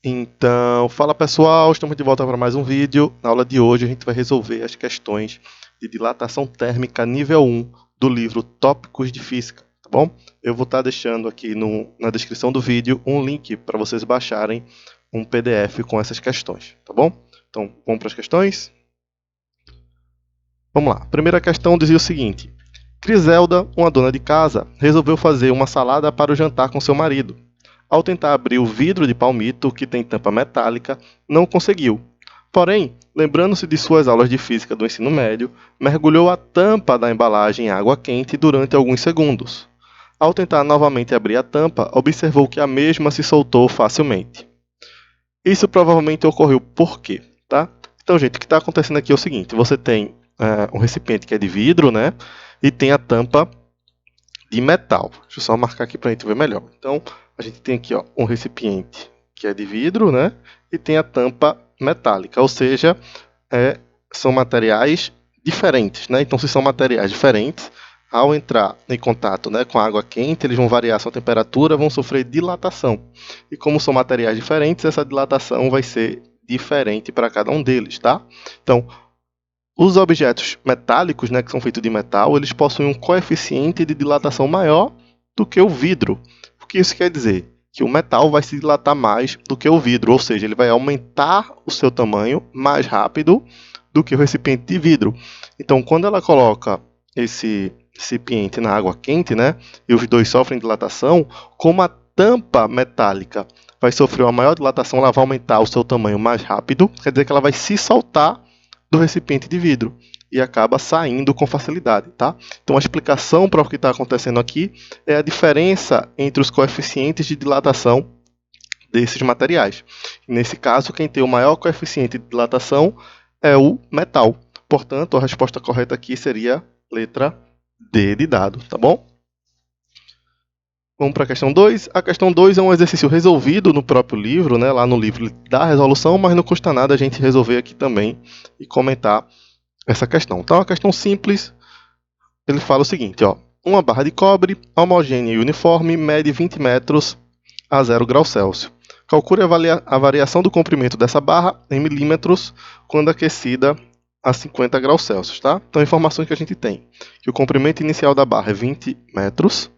Então, fala pessoal, estamos de volta para mais um vídeo. Na aula de hoje a gente vai resolver as questões de dilatação térmica nível 1 do livro Tópicos de Física, tá bom? Eu vou estar deixando aqui na descrição do vídeo um link para vocês baixarem um PDF com essas questões, tá bom? Então, vamos para as questões? Vamos lá. A primeira questão dizia o seguinte: Criselda, uma dona de casa, resolveu fazer uma salada para o jantar com seu marido. Ao tentar abrir o vidro de palmito, que tem tampa metálica, não conseguiu. Porém, lembrando-se de suas aulas de física do ensino médio, mergulhou a tampa da embalagem em água quente durante alguns segundos. Ao tentar novamente abrir a tampa, observou que a mesma se soltou facilmente. Isso provavelmente ocorreu por quê? Tá? Então, gente, o que está acontecendo aqui é o seguinte: você tem um recipiente que é de vidro, né? E tem a tampa de metal. Deixa eu só marcar aqui para a gente ver melhor. Então, a gente tem aqui um recipiente que é de vidro, né? E tem a tampa metálica, ou seja, são materiais diferentes, né? Então, se são materiais diferentes, ao entrar em contato, né, com a água quente, eles vão variar sua temperatura, vão sofrer dilatação. E como são materiais diferentes, essa dilatação vai ser diferente para cada um deles, tá? Então, os objetos metálicos, né, que são feitos de metal, eles possuem um coeficiente de dilatação maior do que o vidro. O que isso quer dizer? Que o metal vai se dilatar mais do que o vidro, ou seja, ele vai aumentar o seu tamanho mais rápido do que o recipiente de vidro. Então, quando ela coloca esse recipiente na água quente, né, e os dois sofrem dilatação, como a tampa metálica vai sofrer uma maior dilatação, ela vai aumentar o seu tamanho mais rápido, quer dizer que ela vai se soltar do recipiente de vidro e acaba saindo com facilidade, tá? Então a explicação para o que está acontecendo aqui é a diferença entre os coeficientes de dilatação desses materiais. Nesse caso, quem tem o maior coeficiente de dilatação é o metal. Portanto, a resposta correta aqui seria letra D de dado, tá bom? Vamos para a questão 2. A questão 2 é um exercício resolvido no próprio livro, né? Lá no livro dá a resolução, mas não custa nada a gente resolver aqui também e comentar essa questão. Então, a questão simples, ele fala o seguinte, ó: uma barra de cobre homogênea e uniforme mede 20 metros a 0 graus Celsius. Calcule a variação do comprimento dessa barra em milímetros quando aquecida a 50 graus Celsius, tá? Então, informações que a gente tem: que o comprimento inicial da barra é 20 metros,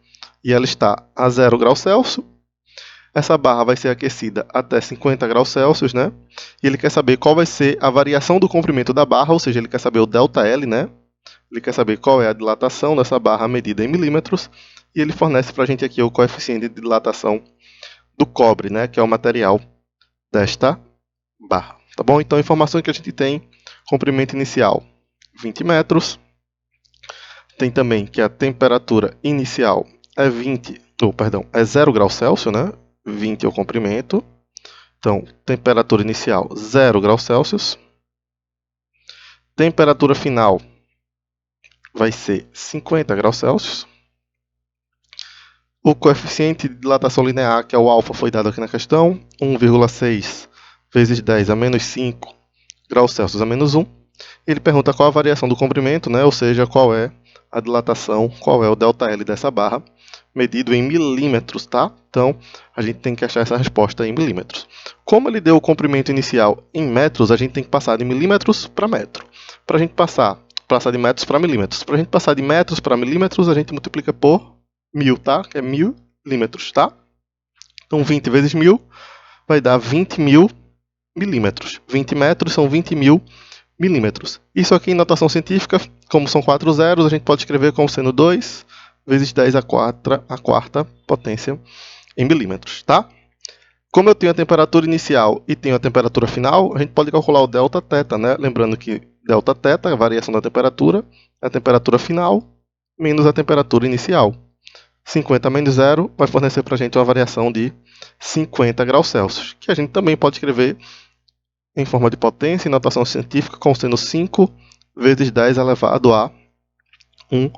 e ela está a 0 graus Celsius. Essa barra vai ser aquecida até 50 graus Celsius, né? E ele quer saber qual vai ser a variação do comprimento da barra, ou seja, ele quer saber o ΔL, né? Ele quer saber qual é a dilatação dessa barra medida em milímetros, e ele fornece para a gente aqui o coeficiente de dilatação do cobre, né? Que é o material desta barra, tá bom? Então, a informação que a gente tem: comprimento inicial 20 metros. Tem também que a temperatura inicial é 0 graus Celsius, né? 20 é o comprimento. Então, temperatura inicial 0 graus Celsius. Temperatura final vai ser 50 graus Celsius. O coeficiente de dilatação linear, que é o alfa, foi dado aqui na questão: 1,6 vezes 10 a menos 5 graus Celsius a menos 1. Ele pergunta qual a variação do comprimento, né? Ou seja, qual é a dilatação, qual é o ΔL dessa barra, medido em milímetros, tá? Então, a gente tem que achar essa resposta em milímetros. Como ele deu o comprimento inicial em metros, a gente tem que passar de milímetros para metro. Para a gente passar de metros para milímetros. Para a gente passar de metros para milímetros, a gente multiplica por 1000, tá? Que é 1000 milímetros, tá? Então, 20 vezes 1000 vai dar 20.000 milímetros. 20 metros são 20.000 milímetros. Isso aqui em notação científica, como são 4 zeros, a gente pode escrever como sendo 2 vezes 10 a quarta potência em milímetros, tá? Como eu tenho a temperatura inicial e tenho a temperatura final, a gente pode calcular o Δθ, né? Lembrando que Δθ, a variação da temperatura, é a temperatura final menos a temperatura inicial. 50 menos 0 vai fornecer para a gente uma variação de 50 graus Celsius, que a gente também pode escrever em forma de potência, em notação científica, como sendo 5 vezes 10 elevado a 1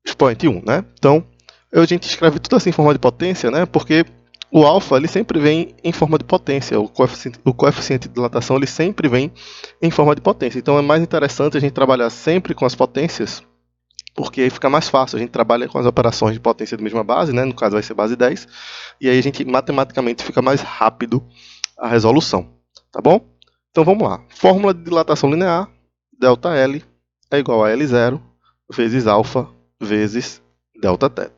expoente 1, né? Então, a gente escreve tudo assim em forma de potência, né? Porque o alfa ele sempre vem em forma de potência, o coeficiente de dilatação ele sempre vem em forma de potência. Então, é mais interessante a gente trabalhar sempre com as potências porque aí fica mais fácil, a gente trabalha com as operações de potência da mesma base, né? No caso vai ser base 10, e aí a gente matematicamente fica mais rápido a resolução, tá bom? Então vamos lá, fórmula de dilatação linear, ΔL é igual a L0 vezes alfa vezes Δθ.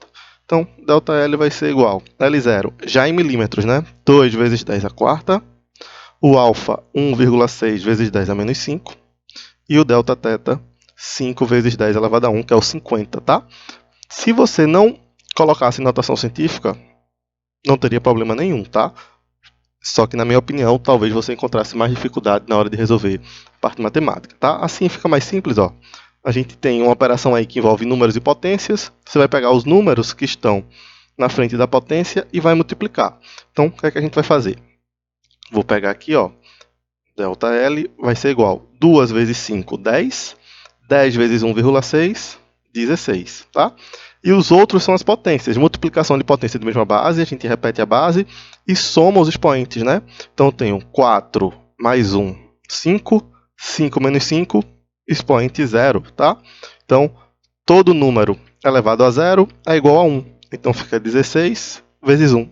Então, ΔL vai ser igual a L0, já em milímetros, né? 2 vezes 10 a quarta, o alfa 1,6 vezes 10 a menos 5, e o Δθ 5 vezes 10 elevado a 1, que é o 50, tá? Se você não colocasse em notação científica, não teria problema nenhum, tá? Só que, na minha opinião, talvez você encontrasse mais dificuldade na hora de resolver a parte matemática, tá? Assim fica mais simples, ó. A gente tem uma operação aí que envolve números e potências. Você vai pegar os números que estão na frente da potência e vai multiplicar. Então, o que é que a gente vai fazer? Vou pegar aqui, ó, ΔL vai ser igual a 2 vezes 5, 10. 10 vezes 1,6, 16, tá? E os outros são as potências. Multiplicação de potência de mesma base, a gente repete a base e soma os expoentes, né? Então eu tenho 4 mais 1, 5. 5 menos 5, expoente 0, tá? Então, todo número elevado a 0 é igual a 1. Então fica 16 vezes 1.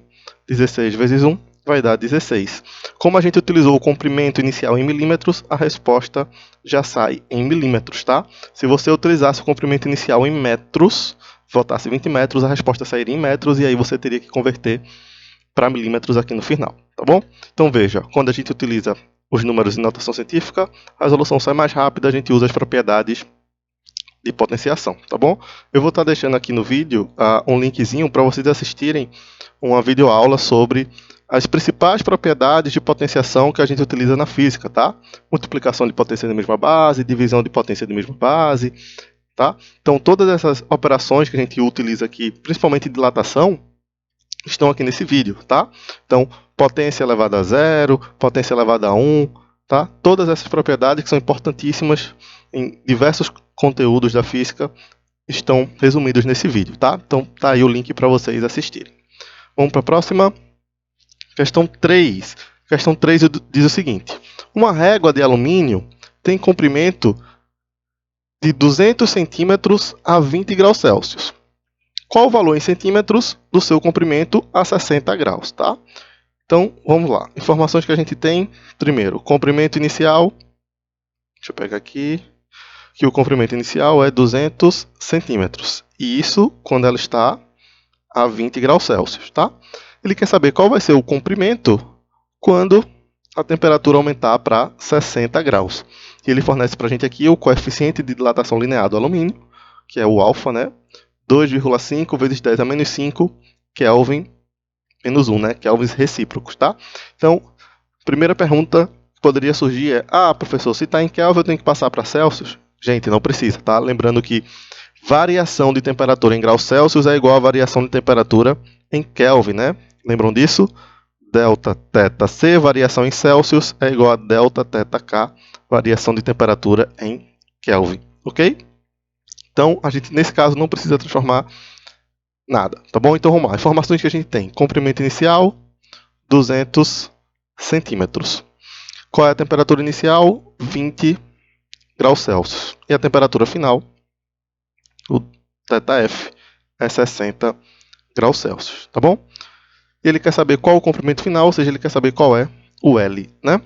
16 vezes 1 vai dar 16. Como a gente utilizou o comprimento inicial em milímetros, a resposta já sai em milímetros, tá? Se você utilizasse o comprimento inicial em metros, voltasse 20 metros, a resposta sairia em metros e aí você teria que converter para milímetros aqui no final, tá bom? Então veja, quando a gente utiliza os números em notação científica, a resolução sai mais rápida, a gente usa as propriedades de potenciação, tá bom? Eu vou estar deixando aqui no vídeo um linkzinho para vocês assistirem uma videoaula sobre as principais propriedades de potenciação que a gente utiliza na física, tá? Multiplicação de potência da mesma base, divisão de potência da mesma base, tá? Então todas essas operações que a gente utiliza aqui, principalmente dilatação, estão aqui nesse vídeo, tá? Então, potência elevada a 0, potência elevada a 1, tá? Todas essas propriedades que são importantíssimas em diversos conteúdos da física estão resumidos nesse vídeo, tá? Então, tá aí o link para vocês assistirem. Vamos para a próxima. Questão 3. Questão 3 diz o seguinte: uma régua de alumínio tem comprimento de 200 centímetros a 20 graus Celsius. Qual o valor em centímetros do seu comprimento a 60 graus, tá? Então, vamos lá. Informações que a gente tem. Primeiro, comprimento inicial. Deixa eu pegar aqui. Que o comprimento inicial é 200 centímetros. E isso quando ela está a 20 graus Celsius, tá? Ele quer saber qual vai ser o comprimento quando a temperatura aumentar para 60 graus. E ele fornece para a gente aqui o coeficiente de dilatação linear do alumínio, que é o alfa, né? 2,5 vezes 10 a menos 5 Kelvin menos 1, né? Kelvins recíprocos, tá? Então, primeira pergunta que poderia surgir é: ah, professor, se está em Kelvin eu tenho que passar para Celsius? Gente, não precisa, tá? Lembrando que variação de temperatura em graus Celsius é igual a variação de temperatura em Kelvin, né? Lembram disso? Delta θ C, variação em Celsius, é igual a delta θ K, variação de temperatura em Kelvin, ok? Então, a gente, nesse caso, não precisa transformar nada, tá bom? Então, vamos lá. Informações que a gente tem. Comprimento inicial, 200 centímetros. Qual é a temperatura inicial? 20 graus Celsius. E a temperatura final, o θF, é 60 graus Celsius, tá bom? E ele quer saber qual é o comprimento final, ou seja, ele quer saber qual é o L, né?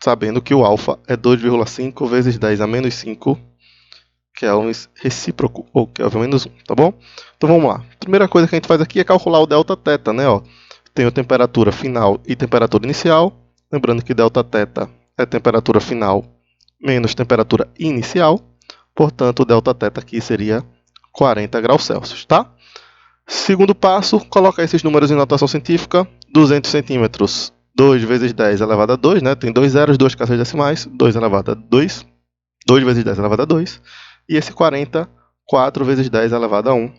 Sabendo que o alfa é 2,5 vezes 10 a menos 5 Kelvins recíproco, ou Kelvin menos 1, tá bom? Então vamos lá. A primeira coisa que a gente faz aqui é calcular o Δθ, né? Ó, tenho temperatura final e temperatura inicial. Lembrando que Δθ é temperatura final menos temperatura inicial. Portanto, o Δθ aqui seria 40 graus Celsius, tá? Segundo passo, colocar esses números em notação científica. 200 centímetros, 2 vezes 10 elevado a 2, né? Tem 2 zeros, 2 casas decimais, 2 elevado a 2. 2 vezes 10 elevado a 2. E esse 40, 4 vezes 10 elevado a 1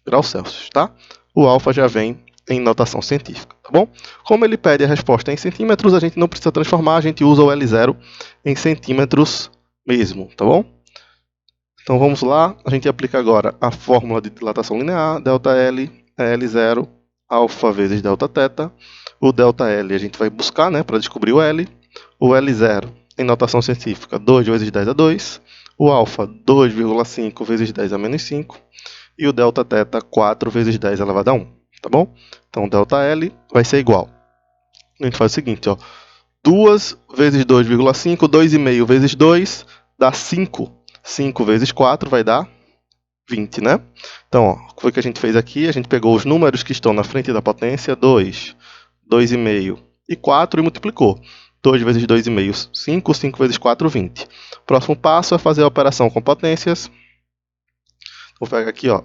graus Celsius, tá? O alfa já vem em notação científica, tá bom? Como ele pede a resposta em centímetros, a gente não precisa transformar, a gente usa o L0 em centímetros mesmo, tá bom? Então vamos lá, a gente aplica agora a fórmula de dilatação linear, ΔL é L0, alfa vezes Δθ. O ΔL a gente vai buscar, né, para descobrir o L. O L0 em notação científica, 2 vezes 10 a 2. o alfa 2,5 vezes 10 a menos 5 e o delta θ 4 vezes 10 elevado a 1, tá bom? Então, delta L vai ser igual. A gente faz o seguinte, ó, 2 vezes 2,5, 2,5 vezes 2 dá 5. 5 vezes 4 vai dar 20, né? Então, ó, o que foi que a gente fez aqui? A gente pegou os números que estão na frente da potência, 2, 2,5 e 4 e multiplicou. 2 vezes 2,5, 5, 5 vezes 4, 20. O próximo passo é fazer a operação com potências. Vou pegar aqui, ó,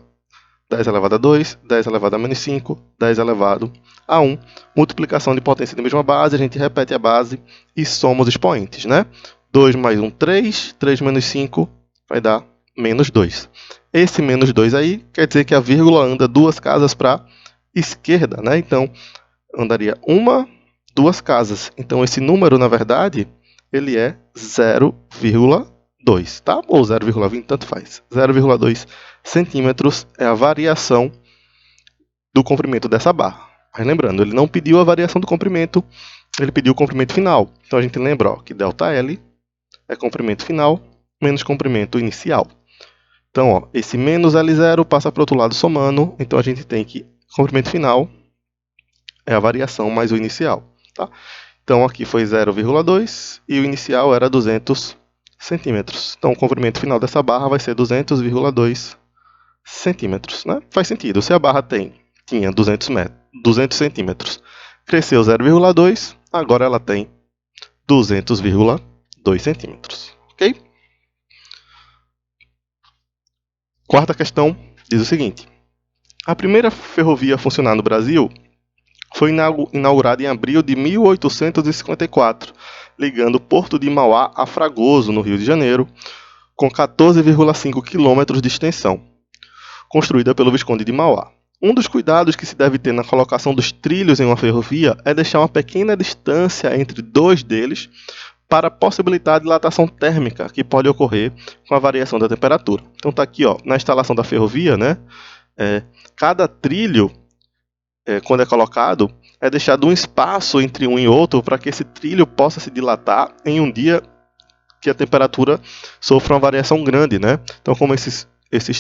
10 elevado a 2, 10 elevado a menos 5, 10 elevado a 1. Multiplicação de potência de mesma base, a gente repete a base e soma os expoentes, né? 2 mais 1, 3, 3 menos 5 vai dar menos 2. Esse menos 2 aí quer dizer que a vírgula anda 2 casas para a esquerda, né? Então, andaria 2 casas. Então, esse número, na verdade, ele é 0,2, tá? Ou 0,20, tanto faz. 0,2 centímetros é a variação do comprimento dessa barra. Mas lembrando, ele não pediu a variação do comprimento, ele pediu o comprimento final. Então, a gente lembra, ó, que ΔL é comprimento final menos comprimento inicial. Então, ó, esse menos L0 passa para o outro lado somando, então a gente tem que o comprimento final é a variação mais o inicial. Tá? Então, aqui foi 0,2 e o inicial era 200 centímetros. Então, o comprimento final dessa barra vai ser 200,2 centímetros. Né? Faz sentido, se a barra tinha 200 centímetros, cresceu 0,2, agora ela tem 200,2 centímetros. Ok? Quarta questão diz o seguinte. A primeira ferrovia a funcionar no Brasil foi inaugurada em abril de 1854, ligando o Porto de Mauá a Fragoso, no Rio de Janeiro, com 14,5 quilômetros de extensão, construída pelo Visconde de Mauá. Um dos cuidados que se deve ter na colocação dos trilhos em uma ferrovia é deixar uma pequena distância entre dois deles para possibilitar a dilatação térmica que pode ocorrer com a variação da temperatura. Então está aqui, ó, na instalação da ferrovia, né? Cada trilho, quando é colocado, é deixado um espaço entre um e outro para que esse trilho possa se dilatar em um dia que a temperatura sofra uma variação grande, né? Então, como esses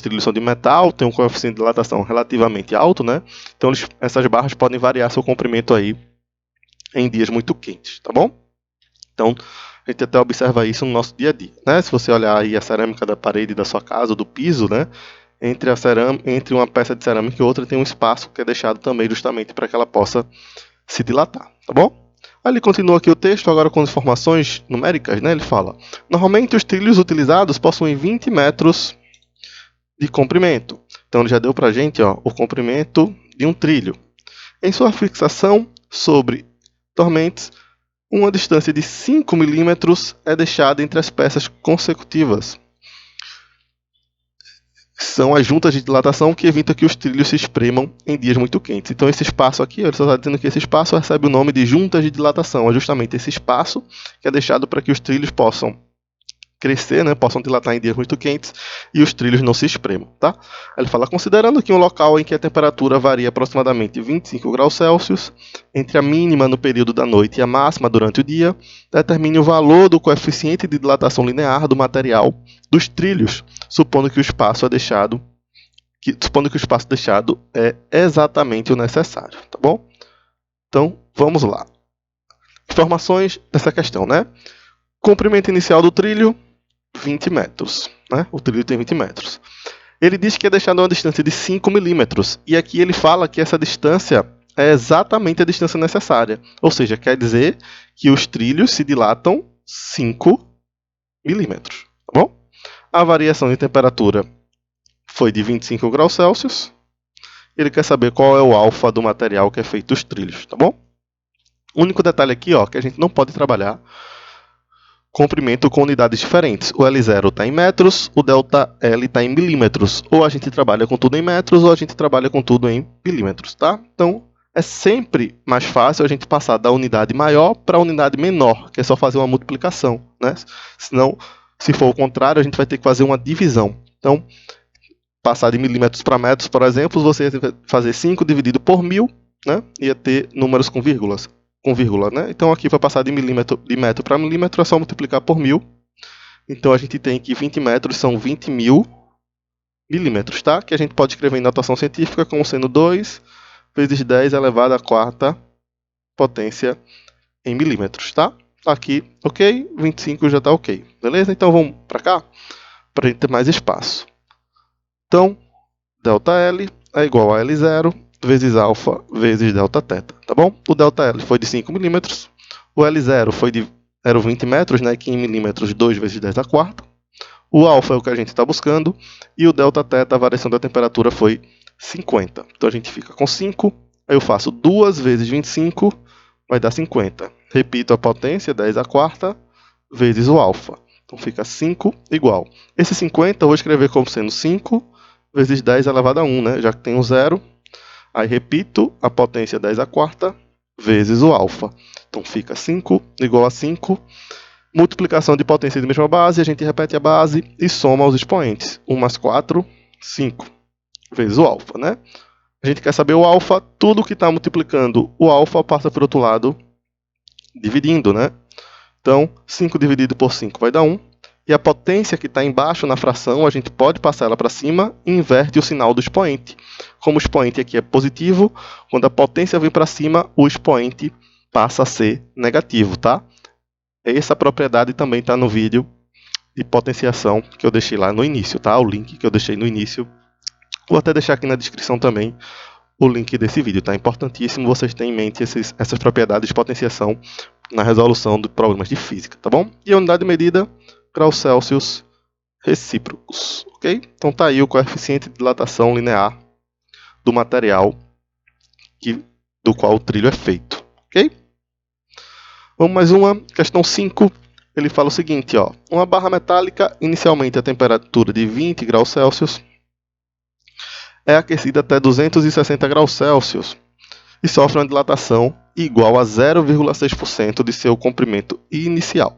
trilhos são de metal, tem um coeficiente de dilatação relativamente alto, né? Então, essas barras podem variar seu comprimento aí em dias muito quentes, tá bom? Então, a gente até observa isso no nosso dia a dia, né? Se você olhar aí a cerâmica da parede da sua casa, do piso, né? Entre uma peça de cerâmica e outra tem um espaço que é deixado também justamente para que ela possa se dilatar, tá bom? Aí ele continua aqui o texto, agora com informações numéricas, né? Ele fala, normalmente os trilhos utilizados possuem 20 metros de comprimento. Então, ele já deu para a gente, ó, o comprimento de um trilho. Em sua fixação sobre tormentes, uma distância de 5 milímetros é deixada entre as peças consecutivas. São as juntas de dilatação que evitam que os trilhos se espremam em dias muito quentes. Então, esse espaço aqui, ele só está dizendo que esse espaço recebe o nome de juntas de dilatação. É justamente esse espaço que é deixado para que os trilhos possam crescer, né, possam dilatar em dias muito quentes e os trilhos não se espremam. Tá? Ele fala, considerando que um local em que a temperatura varia aproximadamente 25 graus Celsius, entre a mínima no período da noite e a máxima durante o dia, determine o valor do coeficiente de dilatação linear do material dos trilhos, supondo que o espaço deixado é exatamente o necessário. Tá bom? Então, vamos lá. Informações dessa questão, né? Comprimento inicial do trilho, 20 metros. Né? O trilho tem 20 metros. Ele diz que é deixado a uma distância de 5 milímetros. E aqui ele fala que essa distância é exatamente a distância necessária. Ou seja, quer dizer que os trilhos se dilatam 5 milímetros. Tá bom? A variação de temperatura foi de 25 graus Celsius. Ele quer saber qual é o alfa do material que é feito os trilhos. Tá bom? O único detalhe aqui, ó, que a gente não pode trabalhar comprimento com unidades diferentes. O L0 está em metros, o ΔL está em milímetros. Ou a gente trabalha com tudo em metros, ou a gente trabalha com tudo em milímetros. Tá? Então, é sempre mais fácil a gente passar da unidade maior para a unidade menor, que é só fazer uma multiplicação. Né? Senão, se for o contrário, a gente vai ter que fazer uma divisão. Então, passar de milímetros para metros, por exemplo, você ia fazer 5 dividido por 1000, né? Ia ter números com vírgula, né? Então aqui vai passar de metro para milímetro, é só multiplicar por 1000 Então a gente tem que 20 metros são 20.000 milímetros, tá? Que a gente pode escrever em notação científica como sendo 2 vezes 10 elevado à quarta potência em milímetros, tá? Aqui, ok, 25 já está ok, beleza? Então vamos para cá, para a gente ter mais espaço. Então, ΔL é igual a L0 vezes alfa vezes Δθ, tá bom? O ΔL foi de 5 milímetros, o L0 era 20 metros, né, que em milímetros 2 vezes 10 à quarta. O alfa é o que a gente está buscando, e o Δθ, a variação da temperatura, foi 50. Então a gente fica com 5, aí eu faço 2 vezes 25, vai dar 50. Repito a potência, 10 à quarta, vezes o alfa. Então fica 5 igual. Esse 50 eu vou escrever como sendo 5 vezes 10 elevado a 1, né? Já que tem um zero. Aí repito a potência 10 à quarta, vezes o alfa. Então fica 5 igual a 5. Multiplicação de potência de mesma base, a gente repete a base e soma os expoentes. 1 mais 4, 5, vezes o alfa, né? A gente quer saber o alfa, tudo que está multiplicando o alfa passa para o outro lado, dividindo, né? Então, 5 dividido por 5 vai dar 1. E a potência que está embaixo na fração, a gente pode passar ela para cima e inverte o sinal do expoente. Como o expoente aqui é positivo, quando a potência vem para cima, o expoente passa a ser negativo, tá? Essa propriedade também está no vídeo de potenciação que eu deixei lá no início, tá? O link que eu deixei no início. Vou até deixar aqui na descrição também o link desse vídeo, tá? Importantíssimo vocês terem em mente essas propriedades de potenciação na resolução de problemas de física, tá bom? E a unidade de medida, graus Celsius recíprocos, ok? Então tá aí o coeficiente de dilatação linear do material do qual o trilho é feito, ok? Vamos mais uma, questão 5, ele fala o seguinte, ó, uma barra metálica inicialmente a temperatura de 20 graus Celsius é aquecida até 260 graus Celsius e sofre uma dilatação igual a 0,6% de seu comprimento inicial.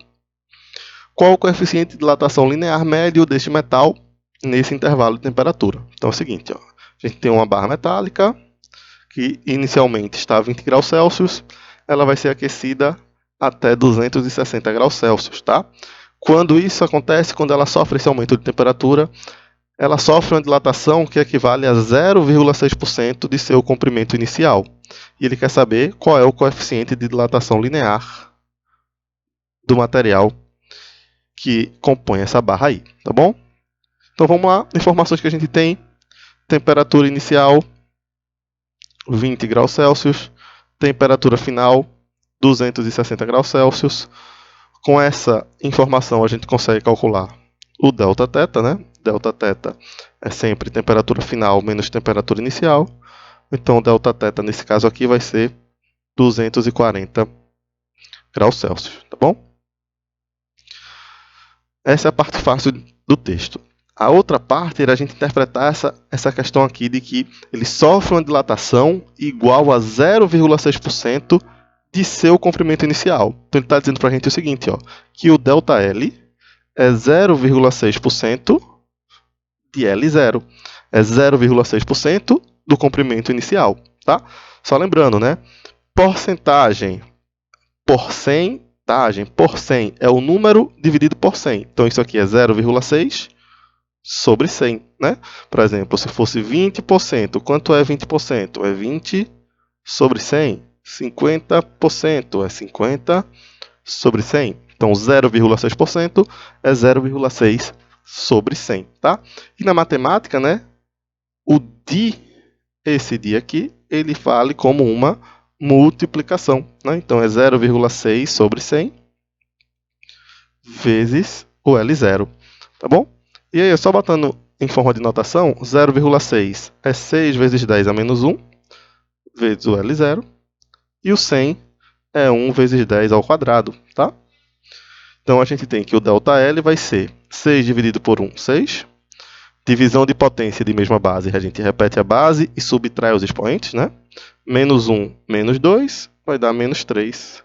Qual o coeficiente de dilatação linear médio deste metal nesse intervalo de temperatura? Então é o seguinte, ó, a gente tem uma barra metálica que inicialmente está a 20 graus Celsius, ela vai ser aquecida até 260 graus Celsius, tá? Quando isso acontece, quando ela sofre esse aumento de temperatura, ela sofre uma dilatação que equivale a 0,6% de seu comprimento inicial. E ele quer saber qual é o coeficiente de dilatação linear do material que compõe essa barra aí, tá bom? Então vamos lá, informações que a gente tem. Temperatura inicial, 20 graus Celsius. Temperatura final, 260 graus Celsius. Com essa informação a gente consegue calcular o Δθ, né? Δθ é sempre temperatura final menos temperatura inicial. Então o Δθ nesse caso aqui vai ser 240 graus Celsius, tá bom? Essa é a parte fácil do texto. A outra parte era a gente interpretar essa questão aqui de que ele sofre uma dilatação igual a 0,6% de seu comprimento inicial. Então ele está dizendo para a gente o seguinte, ó, que o ΔL é 0,6% de L0. É 0,6% do comprimento inicial, tá? Só lembrando, né? Porcentagem por 100 é o número dividido por 100. Então isso aqui é 0,6 sobre 100, né? Por exemplo, se fosse 20%, quanto é 20%? É 20 sobre 100. 50% é 50 sobre 100. Então 0,6% é 0,6 sobre 100, tá? E na matemática, né, esse dia aqui, ele vale como uma multiplicação, né? Então é 0,6 sobre 100 vezes o L0, tá bom? E aí, só botando em forma de notação, 0,6 é 6 vezes 10 a menos 1 vezes o L0. E o 100 é 1 vezes 10 ao quadrado, tá? Então a gente tem que o ΔL vai ser 6 dividido por 1, 6. Divisão de potência de mesma base, a gente repete a base e subtrai os expoentes, né? Menos 1, menos 2, vai dar menos 3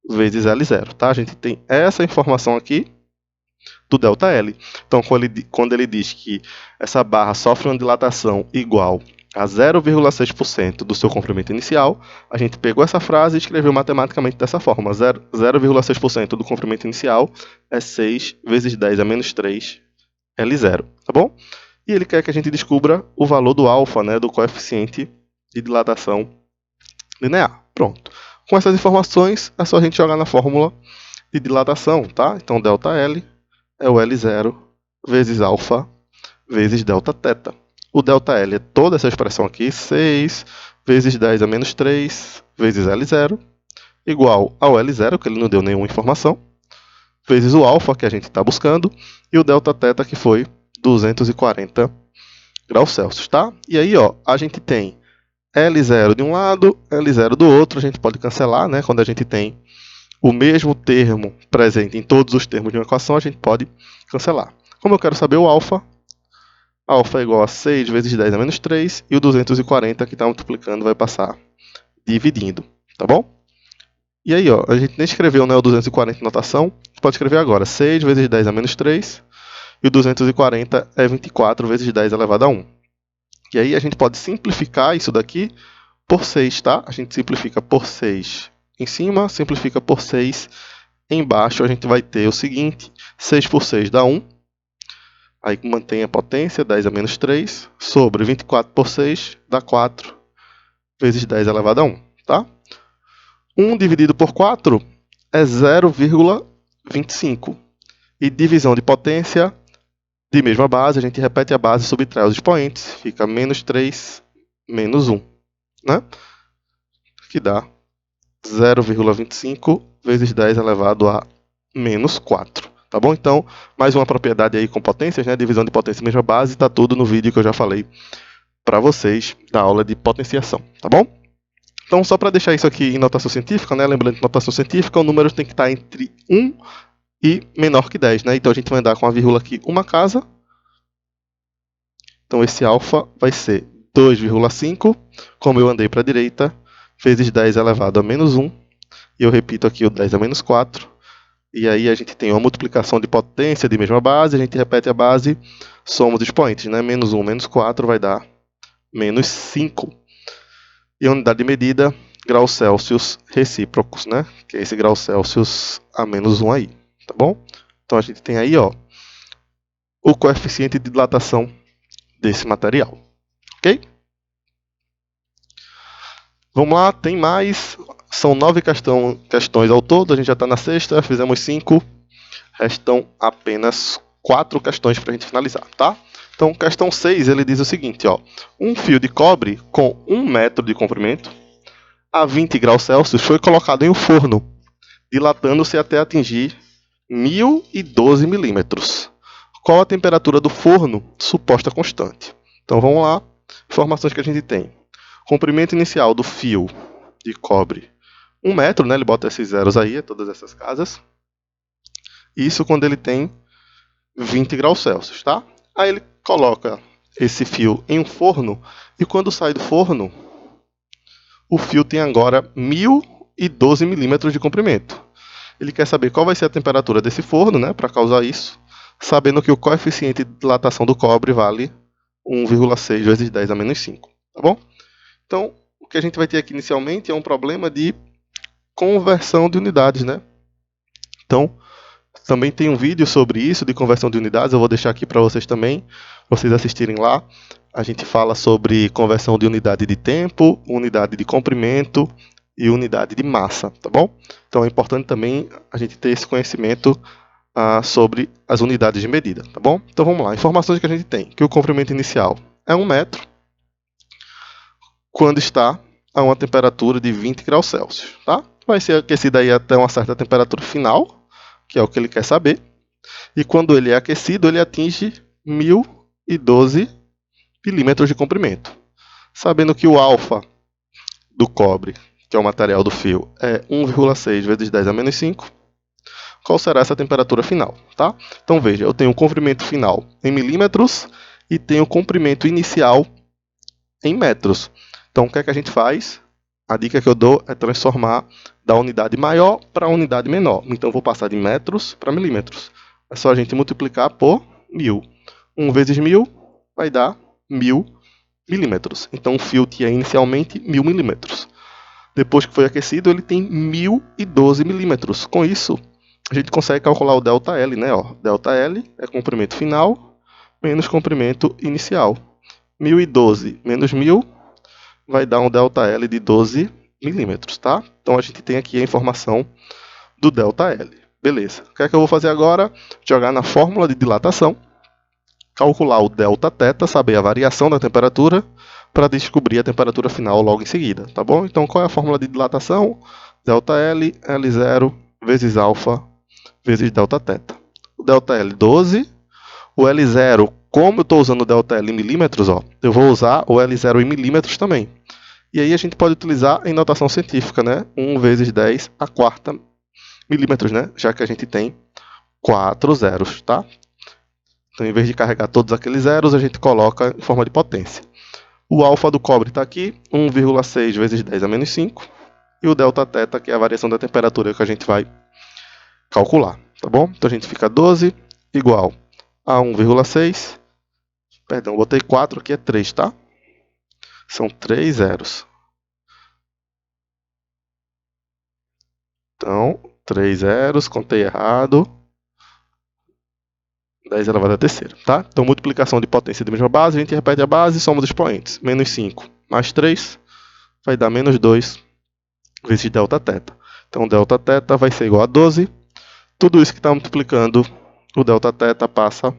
vezes L0, tá? A gente tem essa informação aqui do ΔL. Então, quando ele diz que essa barra sofre uma dilatação igual a 0,6% do seu comprimento inicial, a gente pegou essa frase e escreveu matematicamente dessa forma. 0,6% do comprimento inicial é 6 vezes 10 a menos 3 L0, tá bom? E ele quer que a gente descubra o valor do alfa, né, do coeficiente de dilatação linear. Pronto. Com essas informações, é só a gente jogar na fórmula de dilatação, tá? Então, ΔL é o L0 vezes alfa vezes Δθ. O ΔL é toda essa expressão aqui, 6 vezes 10 a menos 3 vezes L0, igual ao L0, que ele não deu nenhuma informação, vezes o alfa, que a gente está buscando, e o Δθ, que foi 240 graus Celsius, tá? E aí, ó, a gente tem L0 de um lado, L0 do outro, a gente pode cancelar, né? Quando a gente tem o mesmo termo presente em todos os termos de uma equação, a gente pode cancelar. Como eu quero saber o alfa é igual a 6 vezes 10 a menos 3, e o 240 que está multiplicando vai passar dividindo, tá bom? E aí, ó, a gente nem escreveu, né, o 240 em notação, pode escrever agora, 6 vezes 10 a menos 3, e o 240 é 24 vezes 10 elevado a 1. E aí a gente pode simplificar isso daqui por 6, tá? A gente simplifica por 6 em cima, simplifica por 6 embaixo, a gente vai ter o seguinte, 6 por 6 dá 1, aí mantém a potência, 10 a menos 3, sobre 24 por 6 dá 4 vezes 10 elevado a 1, tá? 1 dividido por 4 é 0,25. E divisão de potência de mesma base, a gente repete a base e subtrai os expoentes, fica menos 3 menos 1, né? Que dá 0,25 vezes 10 elevado a menos 4. Tá bom? Então, mais uma propriedade aí com potências, né? Divisão de potência mesma base, está tudo no vídeo que eu já falei para vocês da aula de potenciação, tá bom? Então, só para deixar isso aqui em notação científica, né? Lembrando que notação científica, o número tem que estar entre 1 e menor que 10, né? Então, a gente vai andar com a vírgula aqui uma casa. Então, esse alfa vai ser 2,5, como eu andei para a direita, vezes 10 elevado a menos 1. E eu repito aqui o 10 a menos 4. E aí a gente tem uma multiplicação de potência de mesma base, a gente repete a base, soma os expoentes, né? Menos 1 menos 4 vai dar menos 5. E a unidade de medida, graus Celsius recíprocos, né? Que é esse grau Celsius a menos 1 aí, tá bom? Então a gente tem aí, ó, o coeficiente de dilatação desse material, ok? Vamos lá, tem mais. São 9 questões ao todo, a gente já está na sexta, fizemos 5. Restam apenas 4 questões para a gente finalizar, tá? Então, questão 6, ele diz o seguinte, ó. Um fio de cobre com 1 metro de comprimento a 20 graus Celsius foi colocado em um forno, dilatando-se até atingir 1012 milímetros. Qual a temperatura do forno suposta constante? Então, vamos lá. Informações que a gente tem. Comprimento inicial do fio de cobre, 1 metro, né? Ele bota esses zeros aí, todas essas casas. Isso quando ele tem 20 graus Celsius, tá? Aí ele coloca esse fio em um forno e quando sai do forno, o fio tem agora 1012 milímetros de comprimento. Ele quer saber qual vai ser a temperatura desse forno, né, para causar isso, sabendo que o coeficiente de dilatação do cobre vale 1,6 vezes 10 a menos 5, tá bom? Então, o que a gente vai ter aqui inicialmente é um problema de conversão de unidades, né? Então, também tem um vídeo sobre isso, de conversão de unidades, eu vou deixar aqui para vocês também, vocês assistirem lá. A gente fala sobre conversão de unidade de tempo, unidade de comprimento e unidade de massa, tá bom? Então é importante também a gente ter esse conhecimento sobre as unidades de medida, tá bom? Então vamos lá, informações que a gente tem, que o comprimento inicial é 1 metro, quando está a uma temperatura de 20 graus Celsius, tá? Vai ser aquecido aí até uma certa temperatura final, que é o que ele quer saber. E quando ele é aquecido, ele atinge 1012 milímetros de comprimento. Sabendo que o alfa do cobre, que é o material do fio, é 1,6 vezes 10 a menos 5, qual será essa temperatura final, tá? Então veja, eu tenho o comprimento final em milímetros e tenho o comprimento inicial em metros. Então o que é que a gente faz? A dica que eu dou é transformar da unidade maior para a unidade menor. Então, eu vou passar de metros para milímetros. É só a gente multiplicar por 1000. 1 vezes 1000 vai dar 1000 milímetros. Então o fio tinha inicialmente 1000 milímetros. Depois que foi aquecido, ele tem 1012 milímetros. Com isso, a gente consegue calcular o ΔL, né? Ó, ΔL é comprimento final menos comprimento inicial. 1012 menos 1000 vai dar um ΔL de 12 milímetros, tá? Então a gente tem aqui a informação do ΔL. Beleza. O que é que eu vou fazer agora? Jogar na fórmula de dilatação, calcular o Δθ, saber a variação da temperatura, para descobrir a temperatura final logo em seguida, tá bom? Então, qual é a fórmula de dilatação? ΔL, L0 vezes alfa vezes Δθ. O ΔL 12, o L0, como eu estou usando o ΔL em milímetros, ó, eu vou usar o L0 em milímetros também. E aí a gente pode utilizar em notação científica, né? 1 vezes 10 a quarta milímetros, né? Já que a gente tem 4 zeros, tá? Então, em vez de carregar todos aqueles zeros, a gente coloca em forma de potência. O alfa do cobre está aqui, 1,6 vezes 10 a menos 5. E o Δθ, que é a variação da temperatura que a gente vai calcular, tá bom? Então a gente fica 12 igual a 1,6. Perdão, botei 4, aqui é 3, tá? São 3 zeros. Então, 3 zeros, contei errado. 10 elevado à terceira, tá? Então, multiplicação de potência de mesma base, a gente repete a base e soma os expoentes. Menos 5 mais 3 vai dar menos 2 vezes Δθ. Então, Δθ vai ser igual a 12. Tudo isso que está multiplicando, o Δθ passa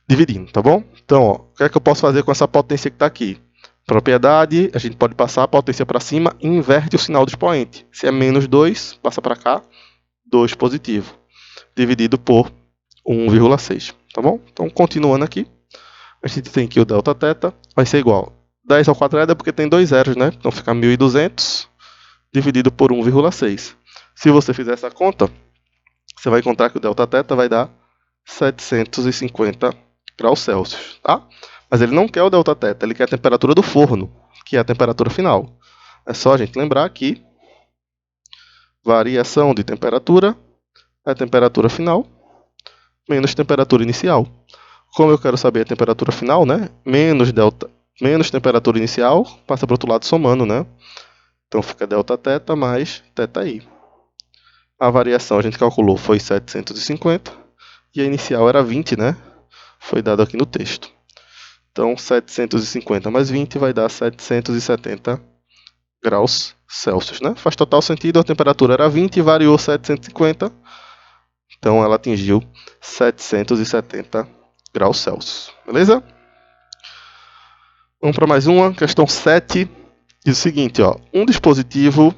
dividindo, tá bom? Então, ó, o que é que eu posso fazer com essa potência que está aqui? Propriedade, a gente pode passar a potência para cima e inverte o sinal do expoente. Se é menos 2, passa para cá, 2 positivo, dividido por 1,6, tá bom? Então, continuando aqui, a gente tem que o Δθ vai ser igual a 10 ao quadrado, porque tem 2 zeros, né? Então, fica 1.200 dividido por 1,6. Se você fizer essa conta, você vai encontrar que o Δθ vai dar 750 graus Celsius, tá? Mas ele não quer o Δθ, ele quer a temperatura do forno, que é a temperatura final. É só a gente lembrar que variação de temperatura é a temperatura final menos temperatura inicial. Como eu quero saber a temperatura final, né? Menos temperatura inicial, passa para o outro lado somando, né? Então fica Δθ mais θi. A variação a gente calculou foi 750 e a inicial era 20, né? Foi dado aqui no texto. Então 750 mais 20 vai dar 770 graus Celsius, né? Faz total sentido, a temperatura era 20 e variou 750. Então ela atingiu 770 graus Celsius. Beleza? Vamos para mais uma. Questão 7. Diz o seguinte, ó. Um dispositivo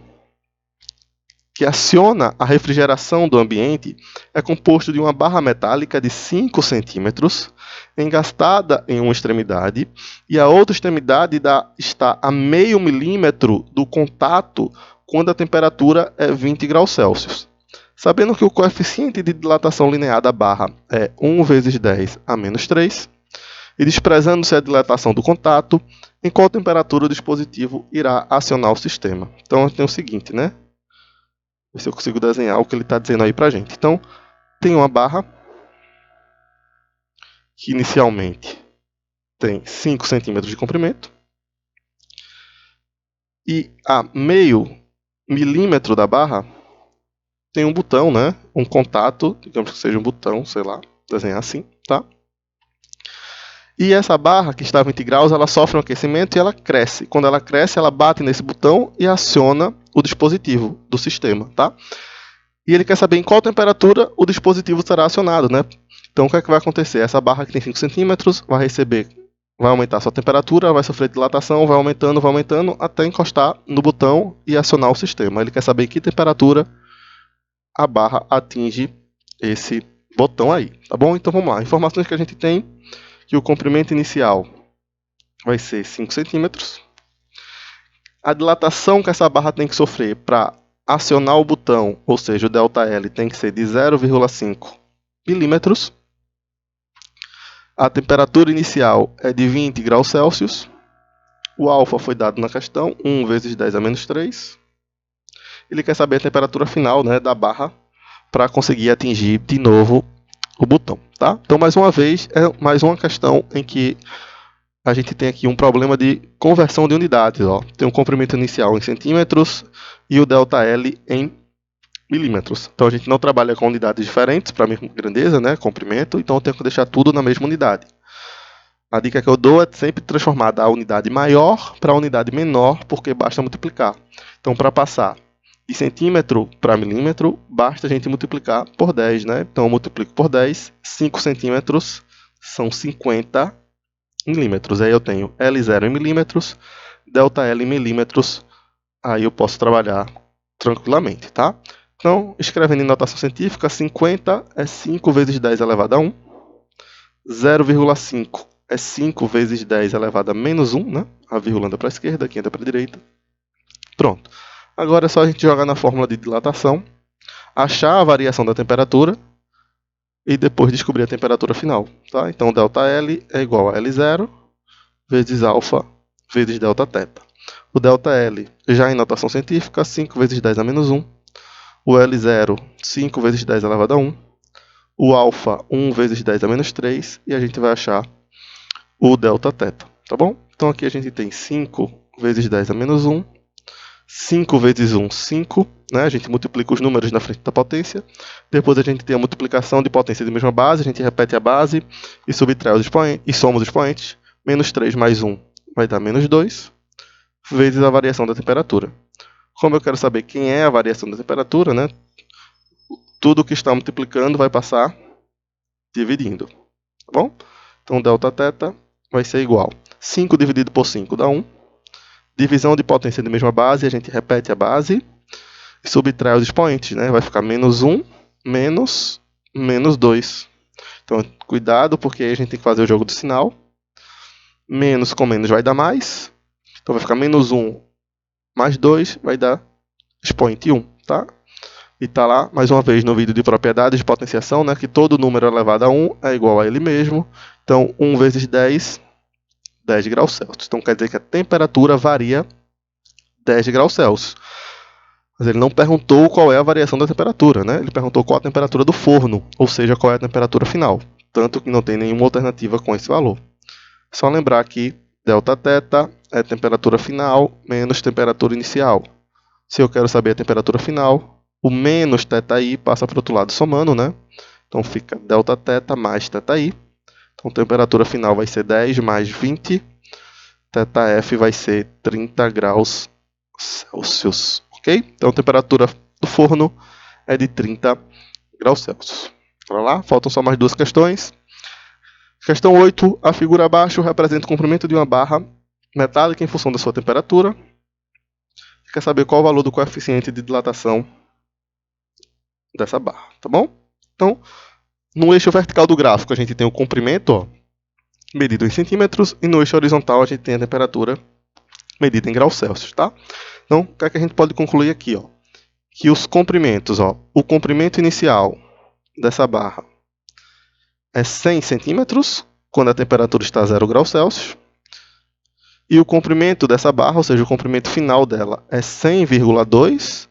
que aciona a refrigeração do ambiente é composto de uma barra metálica de 5 centímetros, engastada em uma extremidade, e a outra extremidade está a meio milímetro do contato quando a temperatura é 20 graus Celsius. Sabendo que o coeficiente de dilatação linear da barra é 1 vezes 10 a menos 3, e desprezando-se a dilatação do contato, em qual temperatura o dispositivo irá acionar o sistema. Então, tem o seguinte, né? Ver se eu consigo desenhar o que ele está dizendo aí para a gente. Então, tem uma barra que inicialmente tem 5 centímetros de comprimento, e a meio milímetro da barra tem um botão, né? Um contato, digamos que seja um botão, sei lá, desenhar assim, tá? E essa barra, que está a 20 graus, ela sofre um aquecimento e ela cresce. Quando ela cresce, ela bate nesse botão e aciona o dispositivo do sistema, tá? E ele quer saber em qual temperatura o dispositivo será acionado, né? Então, o que é que vai acontecer? Essa barra que tem 5 centímetros vai aumentar a sua temperatura, vai sofrer dilatação, vai aumentando, até encostar no botão e acionar o sistema. Ele quer saber em que temperatura a barra atinge esse botão aí, tá bom? Então vamos lá, informações que a gente tem, que o comprimento inicial vai ser 5 centímetros. A dilatação que essa barra tem que sofrer para acionar o botão, ou seja, o ΔL, tem que ser de 0,5 milímetros. A temperatura inicial é de 20 graus Celsius. O alfa foi dado na questão, 1 vezes 10 a menos 3. Ele quer saber a temperatura final, né, da barra para conseguir atingir de novo o botão, tá? Então, mais uma vez, é mais uma questão em que a gente tem aqui um problema de conversão de unidades. Ó. Tem um comprimento inicial em centímetros e o ΔL em milímetros. Então a gente não trabalha com unidades diferentes para a mesma grandeza, né, comprimento, então eu tenho que deixar tudo na mesma unidade. A dica que eu dou é sempre transformar da unidade maior para a unidade menor, porque basta multiplicar. Então, para passar de centímetro para milímetro, basta a gente multiplicar por 10, né? Então, eu multiplico por 10, 5 centímetros são 50 milímetros. Aí eu tenho L0 em milímetros, ΔL em milímetros, aí eu posso trabalhar tranquilamente, tá? Então, escrevendo em notação científica, 50 é 5 vezes 10 elevado a 1, 0,5 é 5 vezes 10 elevado a menos 1, né? A vírgula anda para a esquerda, aqui anda para a direita. Pronto. Agora é só a gente jogar na fórmula de dilatação, achar a variação da temperatura e depois descobrir a temperatura final. Tá? Então, ΔL é igual a L0 vezes alfa vezes Δθ. O ΔL, já em notação científica, 5 vezes 10 a menos 1. O L0, 5 vezes 10 elevado a 1. O alfa, 1 vezes 10 a menos 3. E a gente vai achar o Δθ, tá bom? Então aqui a gente tem 5 vezes 10 a menos 1, 5 vezes 1, 5, né? A gente multiplica os números na frente da potência, depois a gente tem a multiplicação de potência de mesma base, a gente repete a base e subtrai os expoentes, e soma os expoentes, menos 3 mais 1 vai dar menos 2, vezes a variação da temperatura. Como eu quero saber quem é a variação da temperatura, né? Tudo que está multiplicando vai passar dividindo, tá bom? Então Δθ vai ser igual. 5 dividido por 5 dá 1. Divisão de potência de mesma base, a gente repete a base e subtrai os expoentes, né? Vai ficar menos 1 menos 2. Então, cuidado, porque aí a gente tem que fazer o jogo do sinal. Menos com menos vai dar mais. Então, vai ficar menos 1 mais 2 vai dar expoente 1, tá? E está lá, mais uma vez, no vídeo de propriedades de potenciação, né? Que todo número elevado a 1 é igual a ele mesmo. Então, 1 vezes 10, 10 graus Celsius. Então, quer dizer que a temperatura varia 10 graus Celsius. Mas ele não perguntou qual é a variação da temperatura, né? Ele perguntou qual a temperatura do forno, ou seja, qual é a temperatura final. Tanto que não tem nenhuma alternativa com esse valor. Só lembrar que Δθ é temperatura final menos temperatura inicial. Se eu quero saber a temperatura final, o menos θi passa para o outro lado somando, né? Então fica Δθ mais θi. Então, a temperatura final vai ser 10 mais 20. θF vai ser 30 graus Celsius. Ok? Então, a temperatura do forno é de 30 graus Celsius. Bora lá, faltam só mais duas questões. Questão 8. A figura abaixo representa o comprimento de uma barra metálica em função da sua temperatura. Você quer saber qual o valor do coeficiente de dilatação dessa barra, tá bom? Então, no eixo vertical do gráfico, a gente tem o comprimento, ó, medido em centímetros, e no eixo horizontal a gente tem a temperatura medida em graus Celsius, tá? Então, o que é que a gente pode concluir aqui, ó? Que os comprimentos, ó, o comprimento inicial dessa barra é 100 centímetros, quando a temperatura está a 0 graus Celsius, e o comprimento dessa barra, ou seja, o comprimento final dela, é 100,2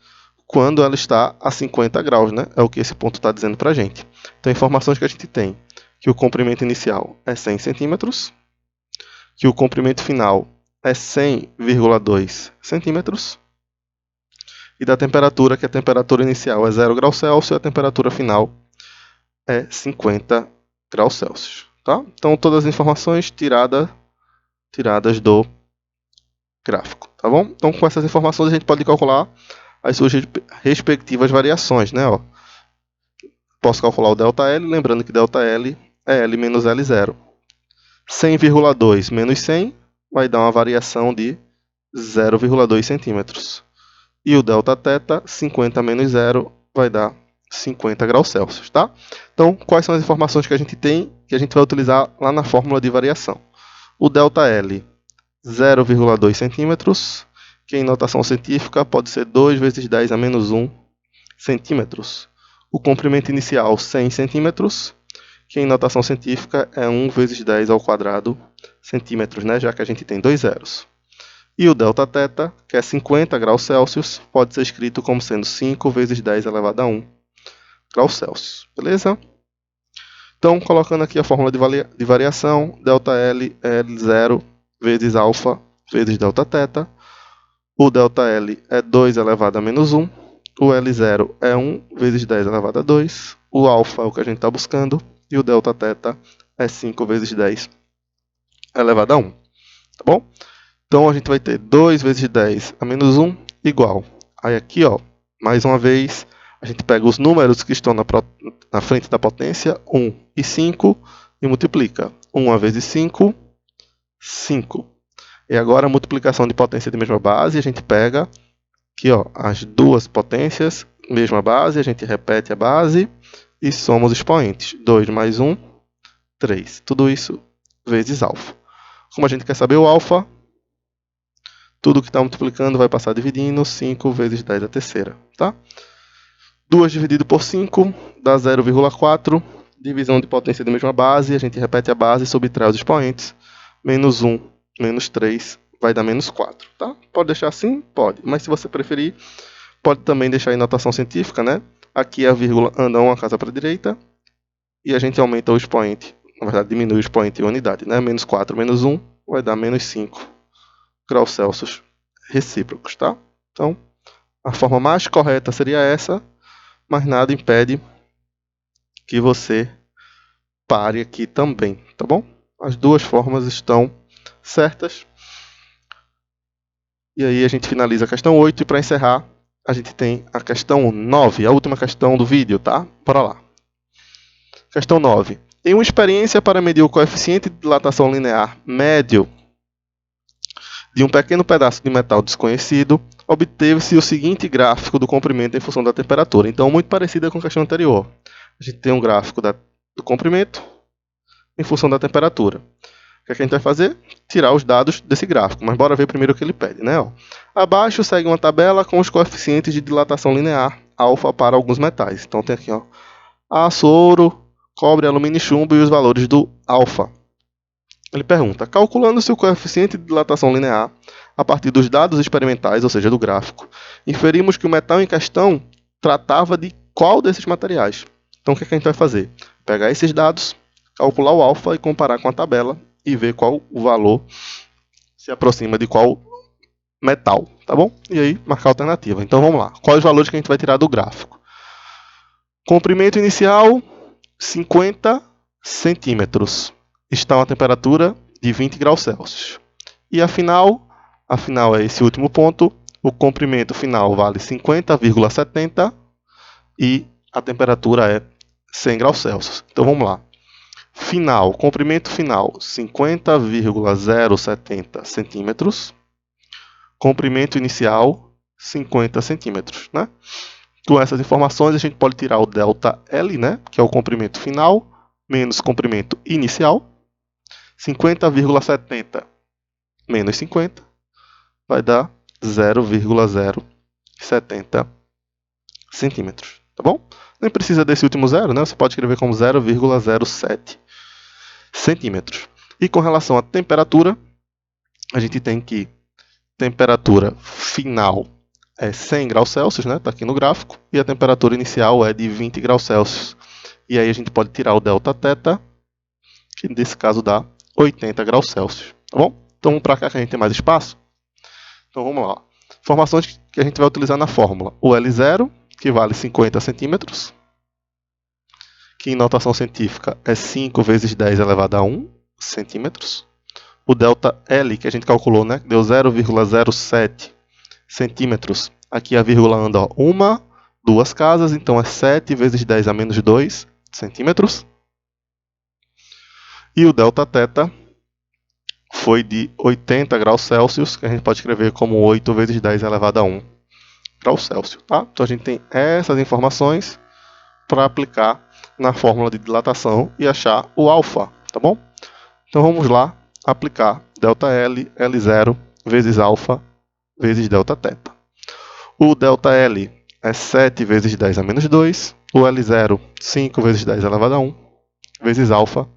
quando ela está a 50 graus, né? É o que esse ponto está dizendo para a gente. Então, informações que a gente tem, que o comprimento inicial é 100 centímetros, que o comprimento final é 100,2 centímetros, e da temperatura, que a temperatura inicial é 0 graus Celsius, e a temperatura final é 50 graus Celsius. Tá? Então, todas as informações tiradas do gráfico. Tá bom? Então, com essas informações, a gente pode calcular as suas respectivas variações, né? Ó, posso calcular o ΔL, lembrando que ΔL é L menos L0. 100,2 menos 100 vai dar uma variação de 0,2 centímetros. E o Δθ, 50 menos 0, vai dar 50 graus Celsius. Tá? Então, quais são as informações que a gente tem que a gente vai utilizar lá na fórmula de variação? O ΔL, 0,2 centímetros, que em notação científica pode ser 2 vezes 10 a menos 1 centímetros. O comprimento inicial, 100 centímetros, que em notação científica é 1 vezes 10 ao quadrado centímetros, né? Já que a gente tem dois zeros. E o Δθ, que é 50 graus Celsius, pode ser escrito como sendo 5 vezes 10 elevado a 1 graus Celsius. Beleza? Então, colocando aqui a fórmula de variação, ΔL é L0 vezes alfa vezes Δθ. O ΔL é 2 elevado a menos 1. O L0 é 1 vezes 10 elevado a 2. O alfa é o que a gente está buscando. E o Δθ é 5 vezes 10 elevado a 1. Tá bom? Então a gente vai ter 2 vezes 10 a menos 1 igual. Aí aqui, ó, mais uma vez, a gente pega os números que estão na frente da potência, 1 e 5, e multiplica. 1 vezes 5, 5. E agora a multiplicação de potência de mesma base, a gente pega aqui, ó, as duas potências, mesma base, a gente repete a base e soma os expoentes. 2 mais 1, 3. Tudo isso vezes alfa. Como a gente quer saber o alfa, tudo que está multiplicando vai passar dividindo. 5 vezes 10 a terceira. Tá? 2 dividido por 5 dá 0,4. Divisão de potência de mesma base. A gente repete a base e subtrai os expoentes. Menos 1, menos 3 vai dar menos 4. Tá? Pode deixar assim? Pode. Mas se você preferir, pode também deixar em notação científica. Né? Aqui a vírgula anda uma casa para a direita. E a gente aumenta o expoente. Na verdade, diminui o expoente em unidade. Né? Menos 4 menos 1 vai dar menos 5 graus Celsius recíprocos. Tá? Então, a forma mais correta seria essa, mas nada impede que você pare aqui também. Tá bom? As duas formas estão certas. E aí a gente finaliza a questão 8 e para encerrar, a gente tem a questão 9, a última questão do vídeo. Tá? Bora lá. Questão 9. Em uma experiência para medir o coeficiente de dilatação linear médio de um pequeno pedaço de metal desconhecido, obteve-se o seguinte gráfico do comprimento em função da temperatura. Então, muito parecida com a questão anterior. A gente tem um gráfico do comprimento em função da temperatura. O que a gente vai fazer? Tirar os dados desse gráfico. Mas bora ver primeiro o que ele pede. Né? Ó, abaixo segue uma tabela com os coeficientes de dilatação linear alfa para alguns metais. Então, tem aqui ó, aço, ouro, cobre, alumínio e chumbo e os valores do alfa. Ele pergunta, calculando-se o coeficiente de dilatação linear a partir dos dados experimentais, ou seja, do gráfico, inferimos que o metal em questão tratava de qual desses materiais? Então, o que a gente vai fazer? Pegar esses dados, calcular o alfa e comparar com a tabela e ver qual o valor se aproxima de qual metal, tá bom? E aí, marcar a alternativa. Então, vamos lá. Quais os valores que a gente vai tirar do gráfico? Comprimento inicial, 50 centímetros. Está uma temperatura de 20 graus Celsius. E a final é esse último ponto. O comprimento final vale 50,70 e a temperatura é 100 graus Celsius. Então vamos lá. Comprimento final 50,070 centímetros. Comprimento inicial 50 centímetros. Né? Com essas informações a gente pode tirar o ΔL, né? Que é o comprimento final, menos comprimento inicial. 50,70 menos 50 vai dar 0,070 centímetros. Tá bom? Nem precisa desse último zero, né? Você pode escrever como 0,07 centímetros. E com relação à temperatura, a gente tem que temperatura final é 100 graus Celsius, né? Está aqui no gráfico. E a temperatura inicial é de 20 graus Celsius. E aí a gente pode tirar o Δθ, que nesse caso dá 80 graus Celsius. Tá bom? Então vamos para cá que a gente tem mais espaço. Então vamos lá. Informações que a gente vai utilizar na fórmula. O L0, que vale 50 centímetros, que em notação científica é 5 vezes 10 elevado a 1 centímetros. O ΔL, que a gente calculou, né? Deu 0,07 centímetros. Aqui a vírgula anda ó, uma, duas casas, então é 7 vezes 10 a menos 2 centímetros. E o Δθ foi de 80 graus Celsius, que a gente pode escrever como 8 vezes 10 elevado a 1 graus Celsius. Tá? Então a gente tem essas informações para aplicar na fórmula de dilatação e achar o alfa. Tá bom? Então vamos lá aplicar ΔL, L0 vezes alfa vezes Δθ. O ΔL é 7 vezes 10 a menos 2, o L0 5 vezes 10 elevado a 1 vezes alfa.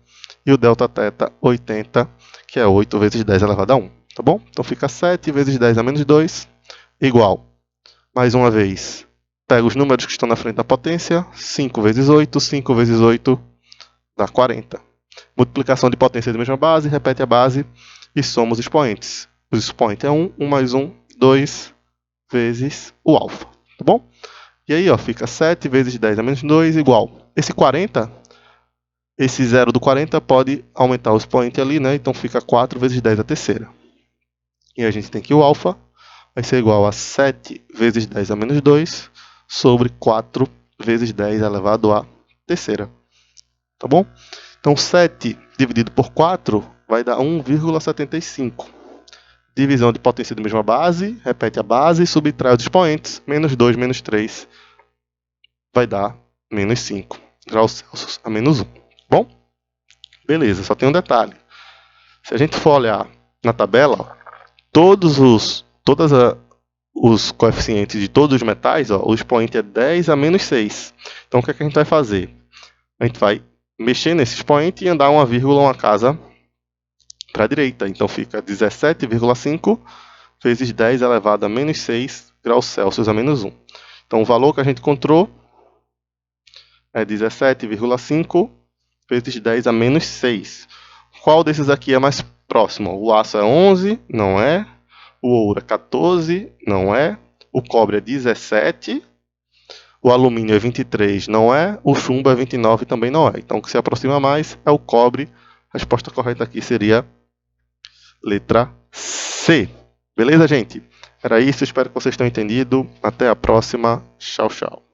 E o Δθ 80, que é 8 vezes 10 elevado a 1. Tá bom? Então fica 7 vezes 10 a menos 2, igual. Mais uma vez, pega os números que estão na frente da potência. 5 vezes 8 dá 40. Multiplicação de potência da mesma base, repete a base e soma os expoentes. O expoente é 1, 1 mais 1, 2 vezes o alfa, tá bom? E aí, ó, fica 7 vezes 10 a menos 2 igual. Esse 40, esse 0 do 40 pode aumentar o expoente ali, né? Então fica 4 vezes 10 a terceira. E a gente tem que o alfa vai ser igual a 7 vezes 10 a menos 2 sobre 4 vezes 10 elevado à terceira. Tá bom? Então 7 dividido por 4 vai dar 1,75. Divisão de potência da mesma base, repete a base, subtrai os expoentes, menos 2 menos 3 vai dar menos 5 graus Celsius a menos 1. Bom? Beleza, só tem um detalhe. Se a gente for olhar na tabela, ó, todos os coeficientes de todos os metais, ó, o expoente é 10 a menos 6. Então o que é que a gente vai fazer? A gente vai mexer nesse expoente e andar uma vírgula, uma casa para a direita. Então fica 17,5 vezes 10 elevado a menos 6 graus Celsius a menos 1. Então o valor que a gente encontrou é 17,5 vezes 10 a menos 6. Qual desses aqui é mais próximo? O aço é 11, não é. O ouro é 14, não é. O cobre é 17. O alumínio é 23, não é. O chumbo é 29, também não é. Então o que se aproxima mais é o cobre. A resposta correta aqui seria letra C. Beleza, gente? Era isso, espero que vocês tenham entendido. Até a próxima. Tchau, tchau.